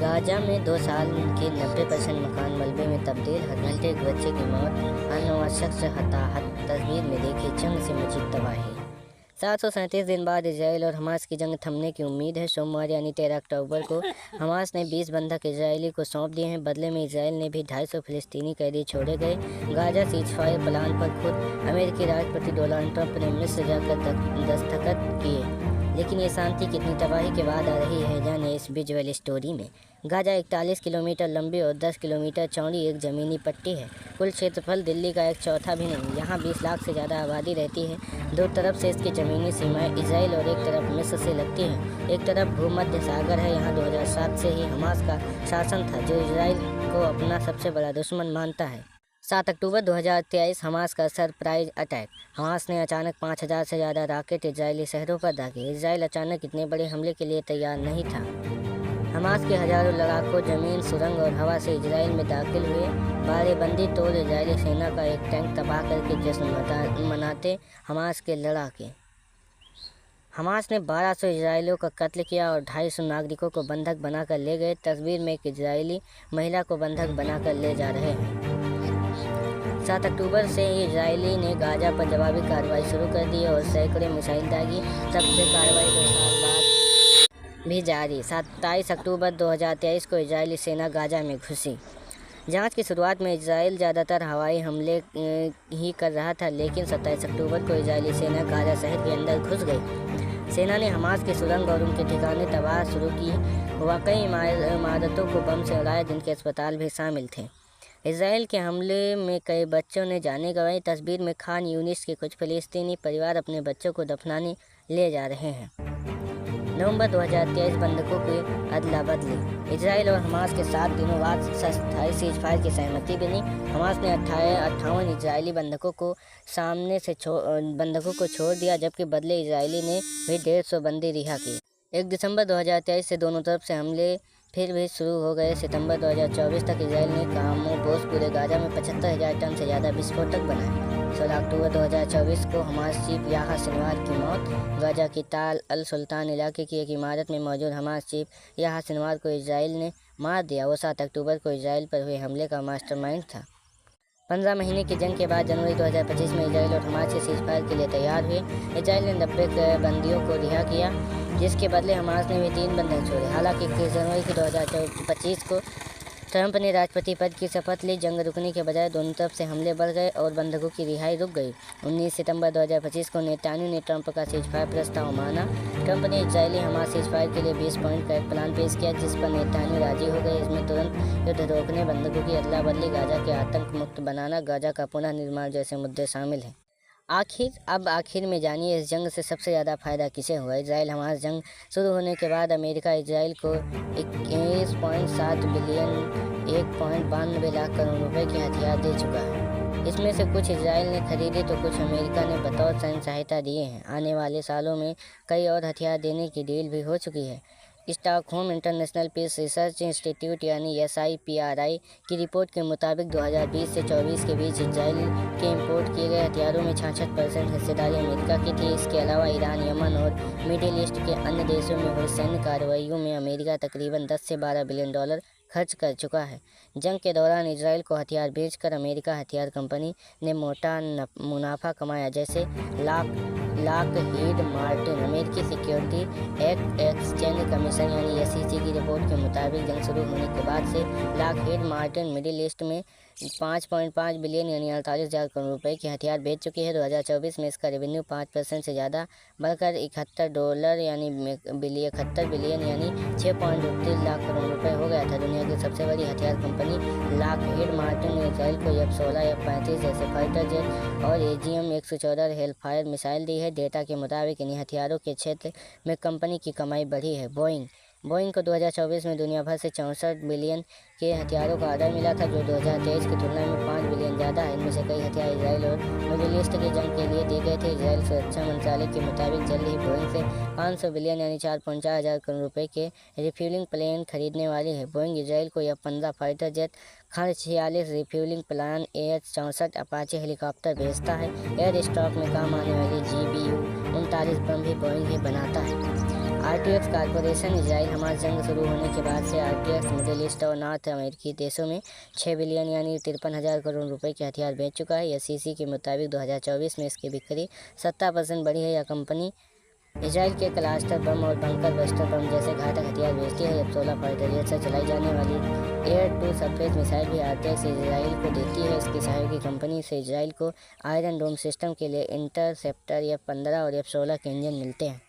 Gaza में 2 साल के 90% मकान मलबे में तब्दील, हर घंटे एक बच्चे की मौत, हर 9वां शख्स हताहत। तस्वीर में देखी जंग से मची तबाही। 737 दिन बाद इजराइल और हमास की जंग थमने की उम्मीद है। सोमवार यानी 13 अक्टूबर को हमास ने 20 बंधक इजरायली को सौंप दिए हैं। बदले में इजराइल ने भी 250 फिलिस्तीनी कैदी छोड़े गए। गाजा सीजफायर प्लान पर खुद अमेरिकी राष्ट्रपति डोनाल्ड ट्रंप ने मिस्र जाकर दस्तखत किए। लेकिन ये शांति कितनी तबाही के बाद आ रही है, जाने इस विजुअल स्टोरी में। गाजा 41 किलोमीटर लंबी और 10 किलोमीटर चौड़ी एक ज़मीनी पट्टी है। कुल क्षेत्रफल दिल्ली का 1/4 भी नहीं। यहाँ 20 लाख से ज़्यादा आबादी रहती है। दो तरफ से इसकी ज़मीनी सीमाएं इजराइल और एक तरफ मिस्र से लगती हैं। एक तरफ भूमध्य सागर है। यहाँ 2007 से ही हमास का शासन था, जो इजराइल को अपना सबसे बड़ा दुश्मन मानता है। 7 अक्टूबर 2023 हमास का सरप्राइज अटैक। हमास ने अचानक 5000 से ज़्यादा रॉकेट इजरायली शहरों पर दागे। इजराइल अचानक इतने बड़े हमले के लिए तैयार नहीं था। हमास के हज़ारों लड़ाकों ज़मीन, सुरंग और हवा से इजराइल में दाखिल हुए। बारेबंदी तोड़ इजरायली सेना का एक टैंक तबाह करके जश्न मनाते हमास के लड़ाके। हमास ने 1200 इजरायलियों का कत्ल किया और 250 नागरिकों को बंधक बनाकर ले गए। तस्वीर में एक इजरायली महिला को बंधक बनाकर ले जा रहे हैं। 7 अक्टूबर से ही इजरायली ने गाजा पर जवाबी कार्रवाई शुरू कर दी और सैकड़ों मिसाइल दागी। तब से कार्रवाई 2 साल बाद भी जारी। 27 अक्टूबर 2023 को इजरायली सेना गाजा में घुसी। जांच की शुरुआत में इजराइल ज़्यादातर हवाई हमले ही कर रहा था, लेकिन 27 अक्टूबर को इजरायली सेना गाजा शहर के अंदर घुस गई। सेना ने हमास की सुरंग और उनके ठिकाने तबाह शुरू की। वाकई इमारतों को बम से उड़ाया, जिनके अस्पताल भी शामिल थे। इजराइल के हमले में कई बच्चों ने जानें गंवाई। तस्वीर में खान यूनिस के कुछ फ़िलिस्तीनी परिवार अपने बच्चों को दफनाने ले जा रहे हैं। नवंबर 2023 बंधकों की अदला बदली। इजराइल और हमास के 7 दिनों बाद स्थायी सीजफायर की सहमति बनी। हमास ने 58 इजरायली बंधकों को छोड़ दिया, जबकि बदले इजरायली ने भी 150 बंदी रिहा किए। 1 दिसंबर 2023 से दोनों तरफ से हमले फिर भी शुरू हो गए। सितंबर 2024 तक इजराइल ने खामोश पूरे गाजा में 75,000 टन से ज़्यादा विस्फोटक बनाए। 16 अक्टूबर 2024 को हमास चीफ याह्या सिनवार की मौत। गाजा की ताल अल सुल्तान इलाके की एक इमारत में मौजूद हमास चीफ याह्या सिनवार को इजराइल ने मार दिया। वो 7 अक्टूबर को इजराइल पर हुए हमले का मास्टरमाइंड था। 15 महीने की जंग के बाद जनवरी 2025 में इजराइल और हमास के सीजफायर के लिए तैयार हुए। इजराइल ने 90 बंदियों को रिहा किया, जिसके बदले हमास ने भी 3 बंधक छोड़े। हालांकि 21 जनवरी 2025 को ट्रंप ने राष्ट्रपति पद की शपथ ली। जंग रुकने के बजाय दोनों तरफ से हमले बढ़ गए और बंधकों की रिहाई रुक गई। 19 सितंबर 2025 को नेतान्याहू ने ट्रंप का सीजफायर प्रस्ताव माना। ट्रंप ने इजरायली हमास सीजफायर के लिए 20 पॉइंट का एक प्लान पेश किया, जिस पर नेतान्याहू राजी हो गए। इसमें तुरंत युद्ध रोकने, बंधकों की अदला बदली, गाजा के आतंक मुक्त बनाना, गाजा का पुनः निर्माण जैसे मुद्दे शामिल हैं। आखिर में जानिए इस जंग से सबसे ज़्यादा फ़ायदा किसे हुआ। इजराइल हमास जंग शुरू होने के बाद अमेरिका इजराइल को 21.7 बिलियन 1.92 लाख करोड़ रुपए के हथियार दे चुका है। इसमें से कुछ इजराइल ने खरीदे तो कुछ अमेरिका ने बतौर सैन्य सहायता दिए हैं। आने वाले सालों में कई और हथियार देने की डील भी हो चुकी है। Stockholm International Peace Research Institute यानी SIPRI की रिपोर्ट के मुताबिक 2020 से 24 के बीच इजराइल के इंपोर्ट किए गए हथियारों में 66% हिस्सेदारी अमेरिका की थी। इसके अलावा ईरान, यमन और मिडिल ईस्ट के अन्य देशों में हुई सैन्य कार्रवाइयों में अमेरिका तकरीबन 10 से 12 बिलियन डॉलर खर्च कर चुका है। जंग के दौरान इजराइल को हथियार बेचकर अमेरिका हथियार कंपनी ने मोटा मुनाफा कमाया, जैसे लॉकहीड मार्टिन। अमेरिकी सिक्योरिटी एक्सचेंज कमीशन यानी SEC की रिपोर्ट के मुताबिक जंग शुरू होने के बाद से लॉकहीड मार्टिन मिडिल ईस्ट में 5.5 बिलियन यानी 48,000 करोड़ रुपए के हथियार बेच चुकी है। 2024 में इसका रेवेन्यू 5% से ज़्यादा बढ़कर $71 यानी 71 बिलियन यानी 6.32 लाख करोड़ रुपए हो गया था। दुनिया की सबसे बड़ी हथियार कंपनी लॉकहीड मार्टिन ने इजराइल को F-16, F-35 जैसे फाइटर जेट और AGM-114 हेलफायर मिसाइल दी है। डेटा के मुताबिक इन्हीं हथियारों के क्षेत्र में कंपनी की कमाई बढ़ी है। बोइंग को 2024 में दुनिया भर से 64 बिलियन के हथियारों का ऑर्डर मिला था, जो 2023 की तुलना में 5 बिलियन ज़्यादा है। इनमें से कई हथियार इजराइल और मिडिल ईस्ट की जंग के लिए दिए गए थे। इजराइल सुरक्षा मंत्रालय के मुताबिक जल्द ही बोइंग से 500 बिलियन यानी 4.4 हज़ार करोड़ रुपए के रिफ्यूलिंग प्लेन खरीदने वाली है। बोइंग इजराइल को F-15 फाइटर जेट, खंड 46 refuelling plan, AH-64 Apache helicopter भेजता है। एयर स्टॉक में काम आने वाली GBU-39 बम भी बोइंग ही बनाता है। RTX कॉरपोरेशन इसराइल हमास जंग शुरू होने के बाद से RTX मिडिल ईस्ट और नॉर्थ अमेरिकी देशों में 6 बिलियन यानी 53,000 करोड़ रुपए के हथियार बेच चुका है। SEC के मुताबिक 2024 में इसकी बिक्री 70% बढ़ी है। यह कंपनी इसराइल के क्लस्टर बम और बंकर बस्टर बम जैसे घातक हथियार बेचती है। F-16 फाइटर जेट से चलाई जाने वाली एयर टू सरफेस मिसाइल भी RTX इसराइल को देती है। इसकी सहयोगी कंपनी से इसराइल को आयरन डोम सिस्टम के लिए इंटरसेप्टर F-15 और F-16 के इंजन मिलते हैं।